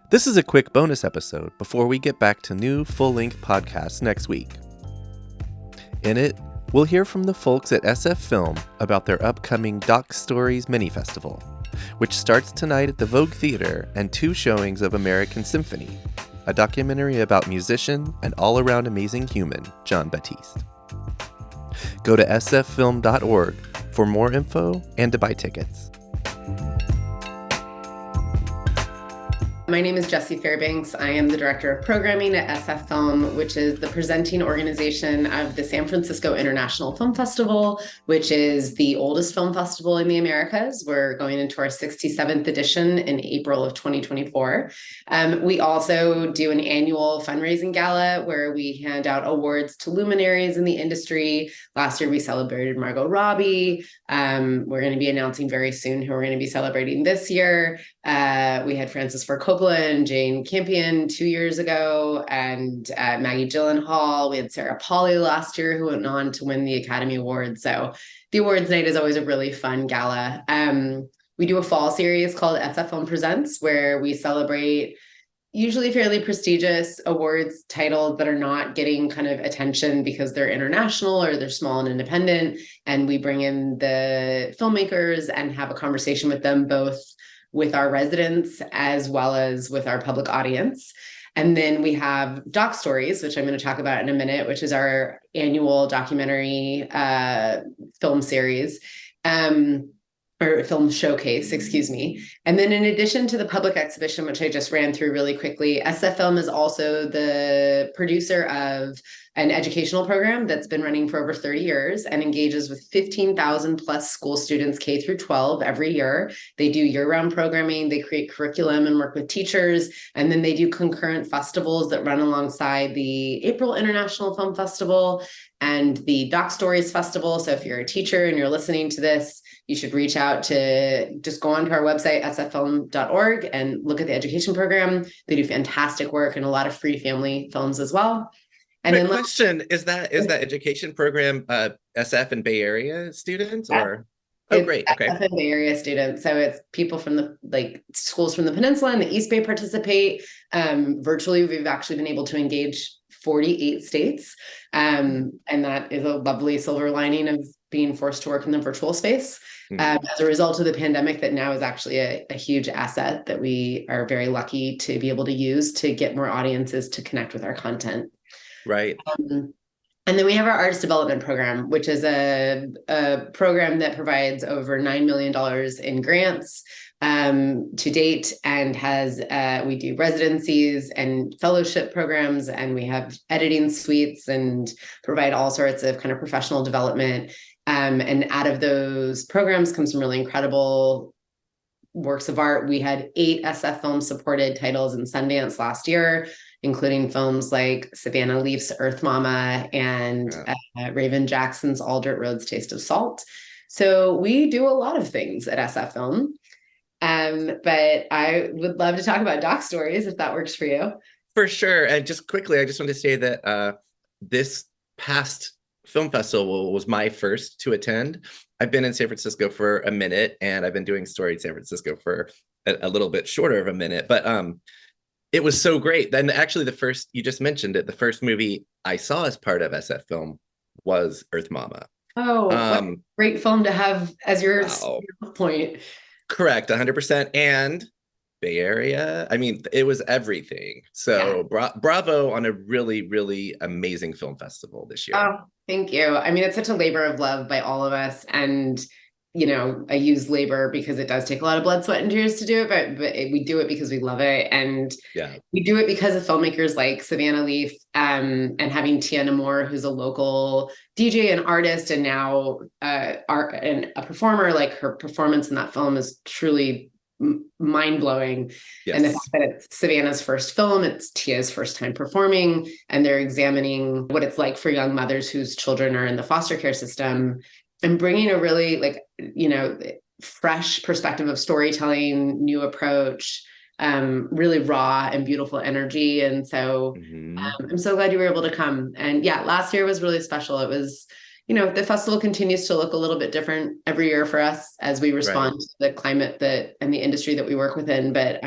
This is a quick bonus episode before we get back to new full-length podcasts next week. In it, we'll hear from the folks at SF Film about their upcoming Doc Stories Mini Festival, which starts tonight at the Vogue Theater and 2 showings of American Symphony, a documentary about musician and all-around amazing human, Jon Batiste. Go to sffilm.org for more info and to buy tickets. My name is Jessie Fairbanks. I am the Director of Programming at SF Film, which is the presenting organization of the San Francisco International Film Festival, which is the oldest film festival in the Americas. We're going into our 67th edition in April of 2024. We also do an annual fundraising gala where we hand out awards to luminaries in the industry. Last year, we celebrated Margot Robbie. We're going to be announcing very soon who we're going to be celebrating this year. We had Francis Ford Coppola and Jane Campion 2 years ago, and Maggie Gyllenhaal. We had Sarah Polley last year, who went on to win the Academy Award. So the awards night is always a really fun gala. We do a fall series called SF Film Presents, where we celebrate usually fairly prestigious awards titles that are not getting kind of attention because they're international or they're small and independent. And we bring in the filmmakers and have a conversation with them, both with our residents as well as with our public audience. And then we have Doc Stories, which I'm going to talk about in a minute, which is our annual documentary film series. Or film showcase, excuse me. And then in addition to the public exhibition, which I just ran through really quickly, SF Film is also the producer of an educational program that's been running for over 30 years and engages with 15,000 plus school students K through 12 every year. They do year-round programming, they create curriculum and work with teachers, and then they do concurrent festivals that run alongside the April International Film Festival and the Doc Stories Festival. So if you're a teacher and you're listening to this, you should reach out to just go onto our website, sffilm.org, and look at the education program. They do fantastic work and a lot of free family films as well. And then question, is that education program SF and Bay Area students or? Oh, great. Okay. SF and Bay Area students. So it's people from the schools from the peninsula and the East Bay participate. Virtually, we've actually been able to engage 48 states. And that is a lovely silver lining of being forced to work in the virtual space. As a result of the pandemic, that now is actually a huge asset that we are very lucky to be able to use to get more audiences to connect with our content. Right. And then we have our artist development program, which is a program that provides over $9 million in grants to date, and has we do residencies and fellowship programs, and we have editing suites and provide all sorts of kind of professional development. And out of those programs comes some really incredible works of art. We had 8 SF Film supported titles in Sundance last year, including films like Savannah Leaf's Earth Mama and Raven Jackson's All Dirt Road's Taste of Salt. So we do a lot of things at SF Film. But I would love to talk about Doc Stories if that works for you. For sure. And just quickly, I just want to say that this past film festival was my first to attend. I've been in San Francisco for a minute, and I've been doing Story in San Francisco for a little bit shorter of a minute, but it was so great. Then actually you just mentioned it, the first movie I saw as part of SF Film was Earth Mama. Oh, what a great film to have as your point. Correct, 100%. And Bay Area, I mean, it was everything. So bravo on a really, really amazing film festival this year. Oh, thank you. I mean, it's such a labor of love by all of us. And, I use labor because it does take a lot of blood, sweat, and tears to do it, but we do it because we love it. And we do it because of filmmakers like Savannah Leaf, and having Tiana Moore, who's a local DJ and artist, and now and a performer. Like, her performance in that film is truly mind-blowing. And the fact that it's Savannah's first film, it's Tia's first time performing, and they're examining what it's like for young mothers whose children are in the foster care system, and bringing a really fresh perspective of storytelling, new approach, really raw and beautiful energy. And so I'm so glad you were able to come. And last year was really special. It was the festival continues to look a little bit different every year for us as we respond Right. to the climate and the industry that we work within. But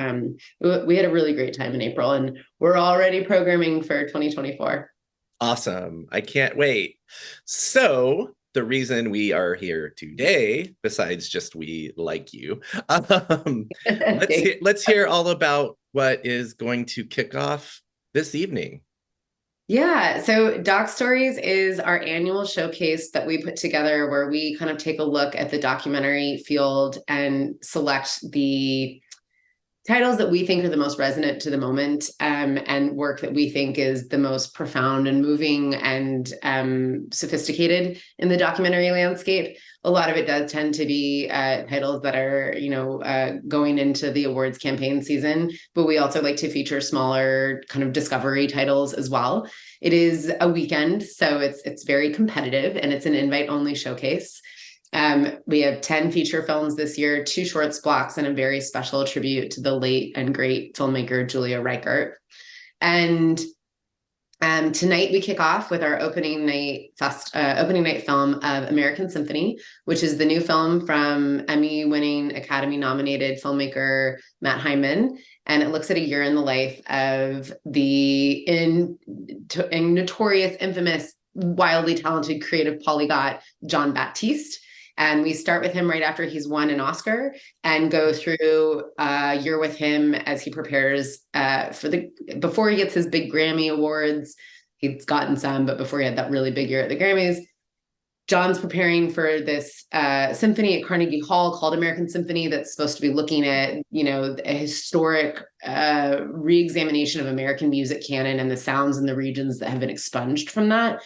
we had a really great time in April, and we're already programming for 2024. Awesome. I can't wait. So the reason we are here today, besides just we like you, let's hear all about what is going to kick off this evening. Yeah, so Doc Stories is our annual showcase that we put together where we kind of take a look at the documentary field and select the titles that we think are the most resonant to the moment, and work that we think is the most profound and moving and sophisticated in the documentary landscape. A lot of it does tend to be titles that are, going into the awards campaign season, but we also like to feature smaller kind of discovery titles as well. It is a weekend, so it's very competitive, and it's an invite-only showcase. We have 10 feature films this year, 2 shorts blocks, and a very special tribute to the late and great filmmaker Julia Reichert. And tonight we kick off with our opening night film of American Symphony, which is the new film from Emmy-winning, Academy-nominated filmmaker Matt Hyman. And it looks at a year in the life of the notorious, infamous, wildly talented, creative polyglot John Baptiste. And we start with him right after he's won an Oscar and go through a year with him as he prepares before he gets his big Grammy awards. He's gotten some, but before he had that really big year at the Grammys, John's preparing for this symphony at Carnegie Hall called American Symphony that's supposed to be looking at, a historic re-examination of American music canon and the sounds and the regions that have been expunged from that.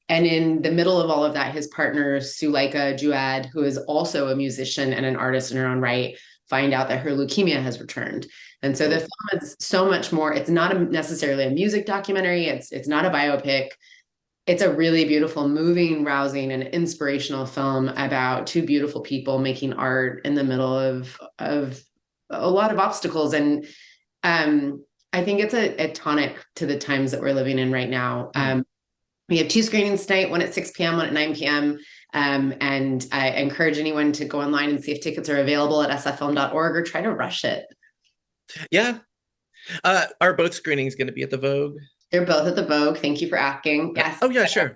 And in the middle of all of that, his partner, Suleika Juad, who is also a musician and an artist in her own right, find out that her leukemia has returned. And so the film is so much more. It's not necessarily a music documentary. It's not a biopic. It's a really beautiful, moving, rousing, and inspirational film about 2 beautiful people making art in the middle of a lot of obstacles. And I think it's a tonic to the times that we're living in right now. We have 2 screenings tonight, one at 6 p.m., one at 9 p.m. And I encourage anyone to go online and see if tickets are available at sffilm.org or try to rush it. Yeah. Are both screenings going to be at the Vogue? They're both at the Vogue. Thank you for asking. Yes. Oh, yeah, sure.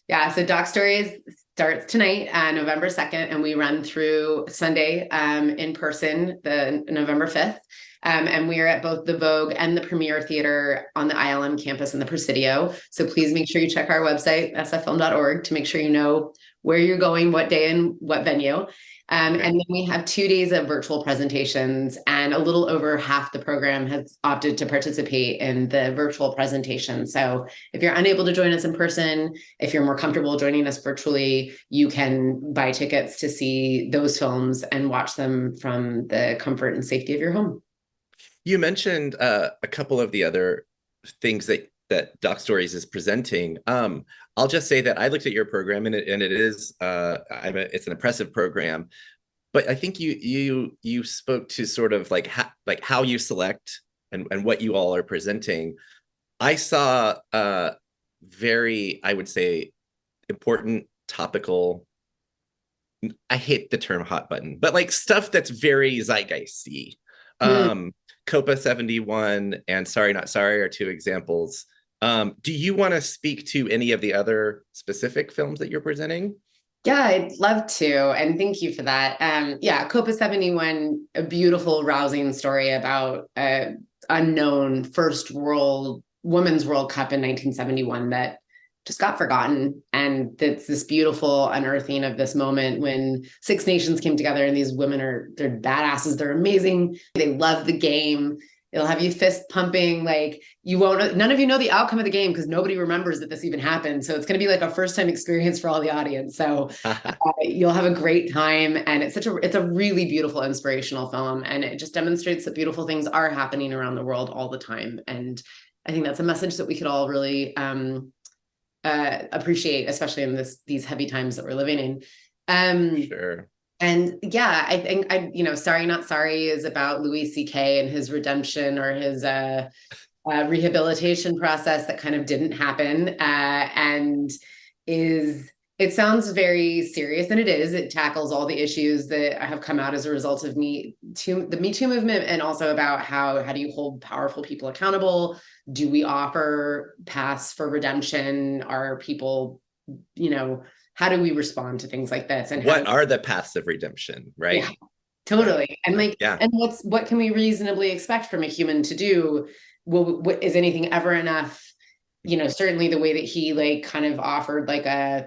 Yeah. So Doc Stories starts tonight, November 2nd, and we run through Sunday in person, the November 5th. And we are at both the Vogue and the Premiere Theater on the ILM campus in the Presidio. So please make sure you check our website, sffilm.org, to make sure you know where you're going, what day and what venue. And then we have 2 days of virtual presentations, and a little over half the program has opted to participate in the virtual presentation. So if you're unable to join us in person, if you're more comfortable joining us virtually, you can buy tickets to see those films and watch them from the comfort and safety of your home. You mentioned a couple of the other things that Doc Stories is presenting. I'll just say that I looked at your program, and it is it's an impressive program. But I think you spoke to sort of like how you select and what you all are presenting. I saw very, I would say, important topical. I hate the term hot button, but like stuff that's very zeitgeisty. Copa 71 and Sorry Not Sorry are 2 examples. Do you want to speak to any of the other specific films that you're presenting? Yeah, I'd love to. And thank you for that. Copa 71, a beautiful, rousing story about unknown first Women's World Cup in 1971 that just got forgotten. And it's this beautiful unearthing of this moment when 6 nations came together, and these women they're badasses. They're amazing. They love the game. It'll have you fist pumping. Like, none of you know the outcome of the game because nobody remembers that this even happened. So it's going to be like a first time experience for all the audience. So you'll have a great time. And it's a really beautiful, inspirational film. And it just demonstrates that beautiful things are happening around the world all the time. And I think that's a message that we could all really appreciate, especially in these heavy times that we're living in. Sure. And yeah, I think Sorry Not Sorry is about Louis C.K. and his redemption or his rehabilitation process that kind of didn't happen, and is It sounds very serious, and it is. It tackles all the issues that have come out as a result of the Me Too movement, and also about how do you hold powerful people accountable? Do we offer paths for redemption? Are people, how do we respond to things like this? And what are the paths of redemption, right? Yeah, totally. And yeah. and what can we reasonably expect from a human to do? Is anything ever enough? Certainly the way that he kind of offered a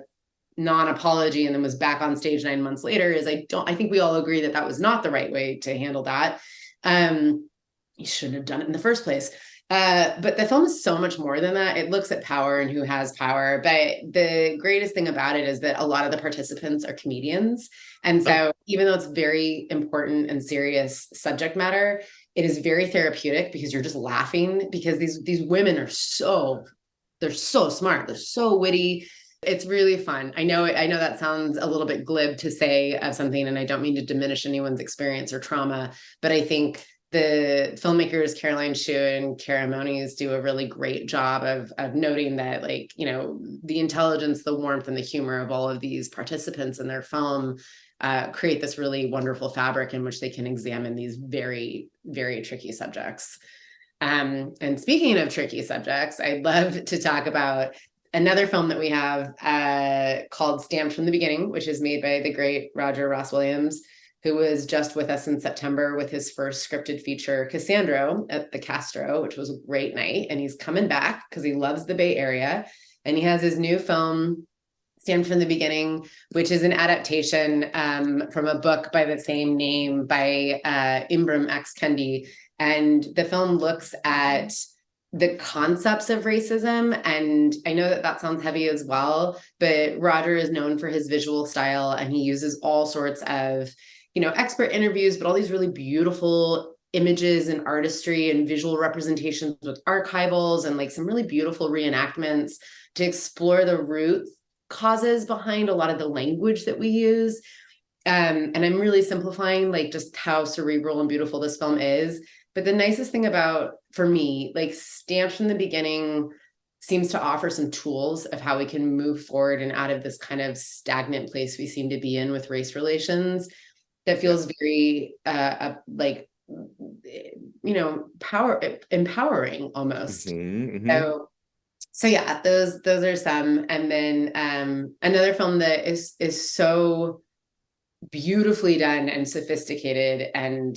non-apology and then was back on stage 9 months later I think we all agree that was not the right way to handle that. You shouldn't have done it in the first place. But the film is so much more than that. It looks at power and who has power. But the greatest thing about it is that a lot of the participants are comedians. And so even though it's very important and serious subject matter, it is very therapeutic because you're just laughing because these women are they're so smart. They're so witty. It's really fun. I know that sounds a little bit glib to say of something, and I don't mean to diminish anyone's experience or trauma, but I think the filmmakers, Caroline Shu and Kara Moniz, do a really great job of noting that, the intelligence, the warmth, and the humor of all of these participants in their film create this really wonderful fabric in which they can examine these very, very tricky subjects. And speaking of tricky subjects, I'd love to talk about another film that we have called Stamped from the Beginning, which is made by the great Roger Ross Williams, who was just with us in September with his first scripted feature, Cassandro, at the Castro, which was a great night. And he's coming back because he loves the Bay Area. And he has his new film, Stamped from the Beginning, which is an adaptation from a book by the same name by Ibram X. Kendi. And the film looks at the concepts of racism. And I know that sounds heavy as well, but Roger is known for his visual style, and he uses all sorts of, expert interviews, but all these really beautiful images and artistry and visual representations with archivals and some really beautiful reenactments to explore the root causes behind a lot of the language that we use. And I'm really simplifying just how cerebral and beautiful this film is. But the nicest thing about, for me, Stamped from the Beginning seems to offer some tools of how we can move forward and out of this kind of stagnant place we seem to be in with race relations that feels very empowering almost. Mm-hmm, mm-hmm. So yeah, those are some. And then another film that is so beautifully done and sophisticated and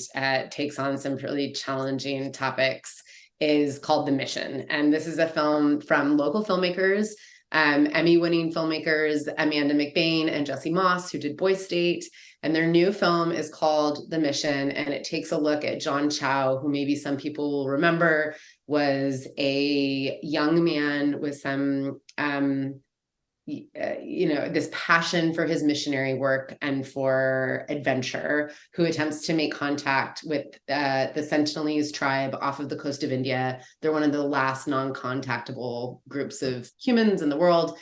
takes on some really challenging topics is called The Mission. And this is a film from local filmmakers, Emmy-winning filmmakers, Amanda McBain and Jesse Moss, who did Boy State. And their new film is called The Mission, and it takes a look at John Chow, who maybe some people will remember was a young man with some this passion for his missionary work and for adventure, who attempts to make contact with the Sentinelese tribe off of the coast of India. They're one of the last non-contactable groups of humans in the world.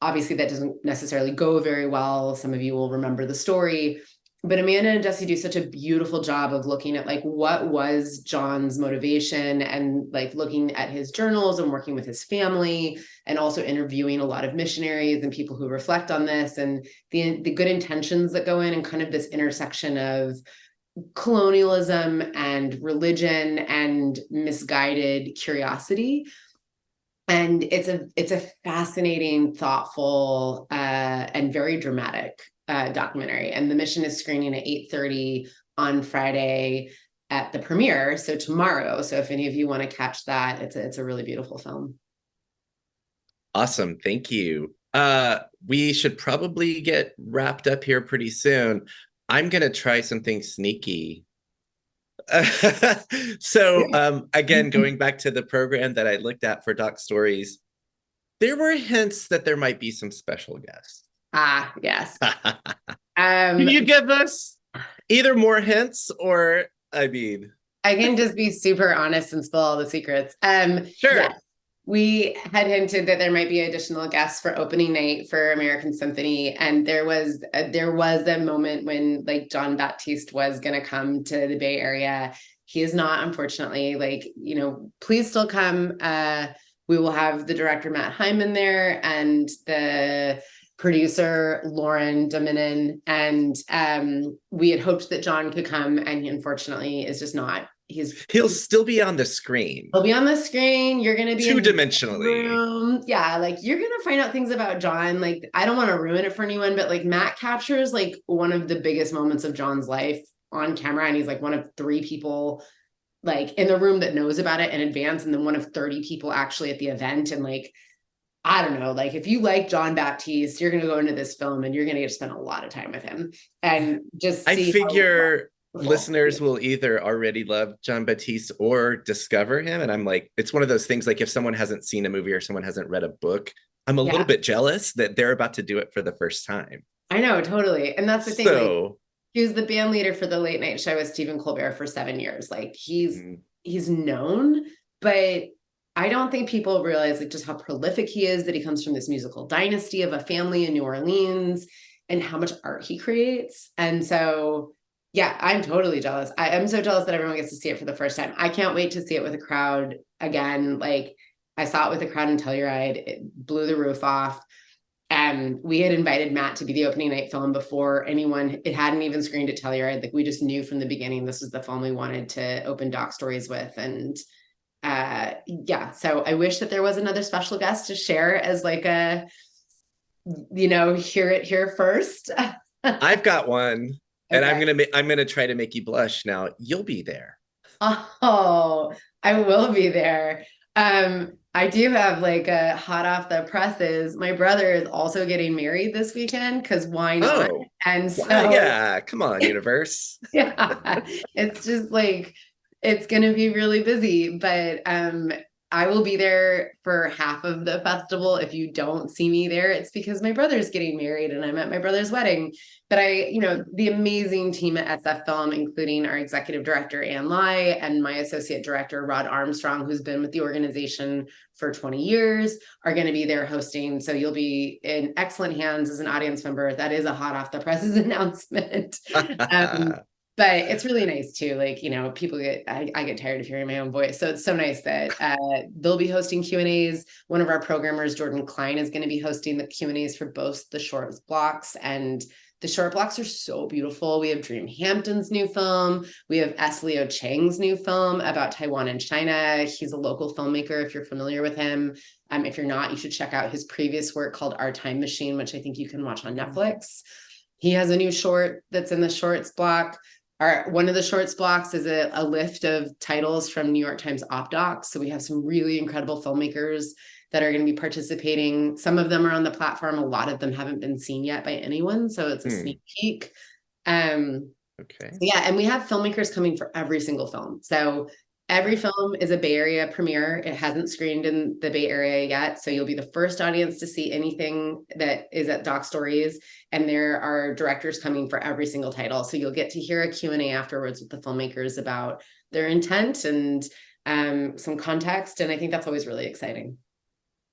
Obviously, that doesn't necessarily go very well. Some of you will remember the story. But Amanda and Jesse do such a beautiful job of looking at what was John's motivation, and looking at his journals and working with his family, and also interviewing a lot of missionaries and people who reflect on this, and the good intentions that go in, and kind of this intersection of colonialism and religion and misguided curiosity. And it's a fascinating, thoughtful, and very dramatic documentary. And The Mission is screening at 8:30 on Friday at the premiere, so tomorrow. So if any of you want to catch that, it's a really beautiful film. Awesome, thank you. We should probably get wrapped up here pretty soon. I'm gonna try something sneaky. So again, going back to the program that I looked at for Doc Stories, there were hints that there might be some special guests. Yes. Can you give us either more hints, or I can just be super honest and spill all the secrets. Sure. Yes. We had hinted that there might be additional guests for opening night for American Symphony, and there was a moment when John Baptiste was going to come to the Bay Area. He is not, unfortunately. Please still come. We will have the director Matt Hyman there, and the producer Lauren Dominin, and we had hoped that John could come, and he unfortunately is just not. He'll still be on the screen. He'll be on the screen. You're going to be two-dimensionally. Room. Yeah, like you're going to find out things about John. Like I don't want to ruin it for anyone, but like Matt captures like one of the biggest moments of John's life on camera, and he's like one of 3 people like in the room that knows about it in advance, and then one of 30 people actually at the event. And like, I don't know, like if you like John Baptiste, you're going to go into this film and you're going to get to spend a lot of time with him and just see. I figure listeners will either already love John Baptiste or discover him. And I'm like, it's one of those things, like if someone hasn't seen a movie or someone hasn't read a book, I'm a little bit jealous that they're about to do it for the first time. I know, totally. And that's the thing. Like, he was the band leader for the late night show with Stephen Colbert for 7 years. Like he's known, but I don't think people realize like just how prolific he is, that he comes from this musical dynasty of a family in New Orleans and how much art he creates. And so, yeah, I'm totally jealous. I'm so jealous that everyone gets to see it for the first time. I can't wait to see it with a crowd again. Like I saw it with a crowd in Telluride. It blew the roof off. And we had invited Matt to be the opening night film before it hadn't even screened at Telluride. Like we just knew from the beginning, this was the film we wanted to open Doc Stories with. And so I wish that there was another special guest to share as like a, hear it here first. I've got one, and okay. I'm gonna try to make you blush. Now you'll be there. Oh, I will be there. I do have like a hot off the presses. My brother is also getting married this weekend because why not? Oh, and so yeah, come on, universe. Yeah, it's just like it's gonna be really busy, but I will be there for half of the festival. If you don't see me there, it's because my brother's getting married and I'm at my brother's wedding. But the amazing team at SF Film, including our executive director, Ann Lai, and my associate director, Rod Armstrong, who's been with the organization for 20 years, are going to be there hosting. So you'll be in excellent hands as an audience member. That is a hot off the presses announcement. But it's really nice too. Like, people I get tired of hearing my own voice. So it's so nice that they'll be hosting Q&As. One of our programmers, Jordan Klein, is going to be hosting the Q&As for both the short blocks, and the short blocks are so beautiful. We have Dream Hampton's new film. We have S. Leo Chang's new film about Taiwan and China. He's a local filmmaker, if you're familiar with him. If you're not, you should check out his previous work called Our Time Machine, which I think you can watch on Netflix. He has a new short that's in the shorts block. One of the shorts blocks is a lift of titles from New York Times Op Docs. So we have some really incredible filmmakers that are going to be participating. Some of them are on the platform. A lot of them haven't been seen yet by anyone. So it's a sneak peek. Okay. So yeah, and we have filmmakers coming for every single film. So every film is a Bay Area premiere. It hasn't screened in the Bay Area yet. So you'll be the first audience to see anything that is at Doc Stories. And there are directors coming for every single title. So you'll get to hear a Q&A afterwards with the filmmakers about their intent and some context. And I think that's always really exciting.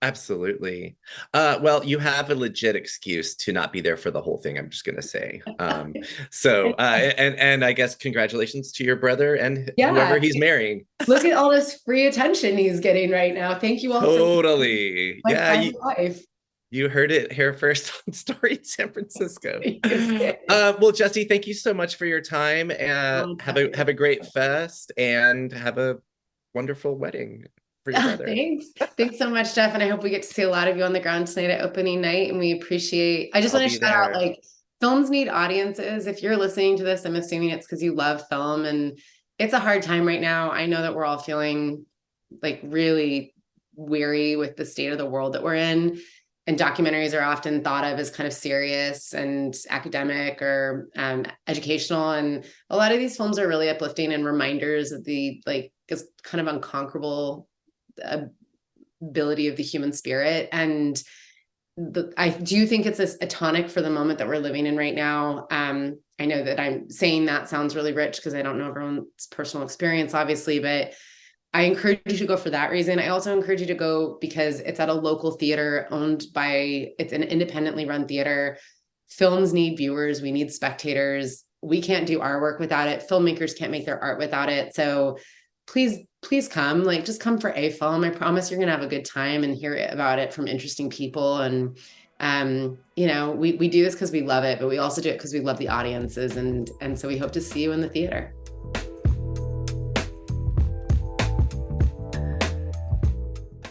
Absolutely. Well, you have a legit excuse to not be there for the whole thing, I'm just going to say. And I guess congratulations to your brother and whoever he's marrying. Look at all this free attention he's getting right now. Thank you all. Totally. You heard it here first on Story in San Francisco. Well, Jessie, thank you so much for your time, and have a great fest, and have a wonderful wedding. Thanks so much, Jeff. And I hope we get to see a lot of you on the ground tonight at opening night. And we appreciate, I just want to shout out, like, films need audiences. If you're listening to this, I'm assuming it's because you love film, and it's a hard time right now. I know that we're all feeling like really weary with the state of the world that we're in. And documentaries are often thought of as kind of serious and academic or educational. And a lot of these films are really uplifting and reminders of the it's kind of unconquerable ability of the human spirit. And I do think it's a tonic for the moment that we're living in right now. I know that I'm saying that sounds really rich because I don't know everyone's personal experience, obviously, but I encourage you to go for that reason. I also encourage you to go because it's at a local theater it's an independently run theater. Films need viewers. We need spectators. We can't do our work without it. Filmmakers can't make their art without it. So please come, just come for a film. I promise you're going to have a good time and hear about it from interesting people. And We do this because we love it, but we also do it because we love the audiences. And so we hope to see you in the theater.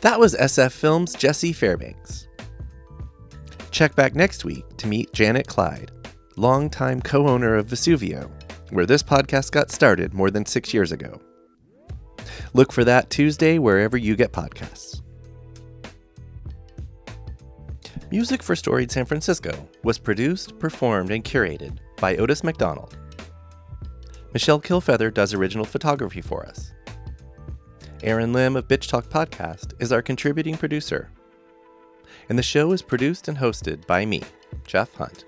That was SF Films' Jessie Fairbanks. Check back next week to meet Janet Clyde, longtime co-owner of Vesuvio, where this podcast got started more than 6 years ago. Look for that Tuesday wherever you get podcasts. Music for Storied San Francisco was produced, performed, and curated by Otis McDonald. Michelle Kilfeather does original photography for us. Aaron Lim of Bitch Talk Podcast is our contributing producer. And the show is produced and hosted by me, Jeff Hunt.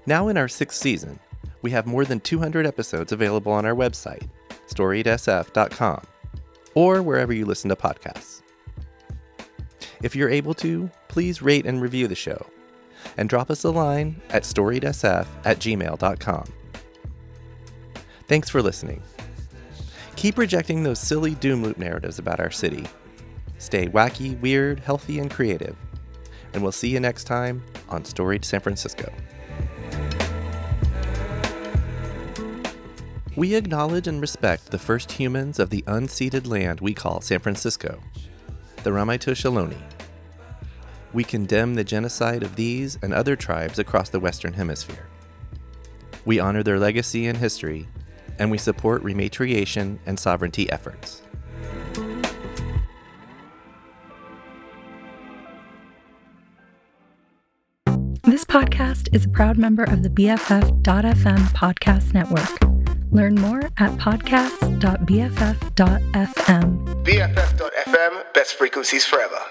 Now in our 6th season, we have more than 200 episodes available on our website, storiedsf.com, or wherever you listen to podcasts. If you're able to, please rate and review the show, and drop us a line at storiedsf@gmail.com. Thanks for listening. Keep rejecting those silly doom loop narratives about our city. Stay wacky, weird, healthy, and creative. And we'll see you next time on Storied San Francisco. We acknowledge and respect the first humans of the unceded land we call San Francisco, the Ramaytush Ohlone. We condemn the genocide of these and other tribes across the Western Hemisphere. We honor their legacy and history, and we support rematriation and sovereignty efforts. This podcast is a proud member of the BFF.FM podcast network. Learn more at podcasts.bff.fm. BFF.FM, best frequencies forever.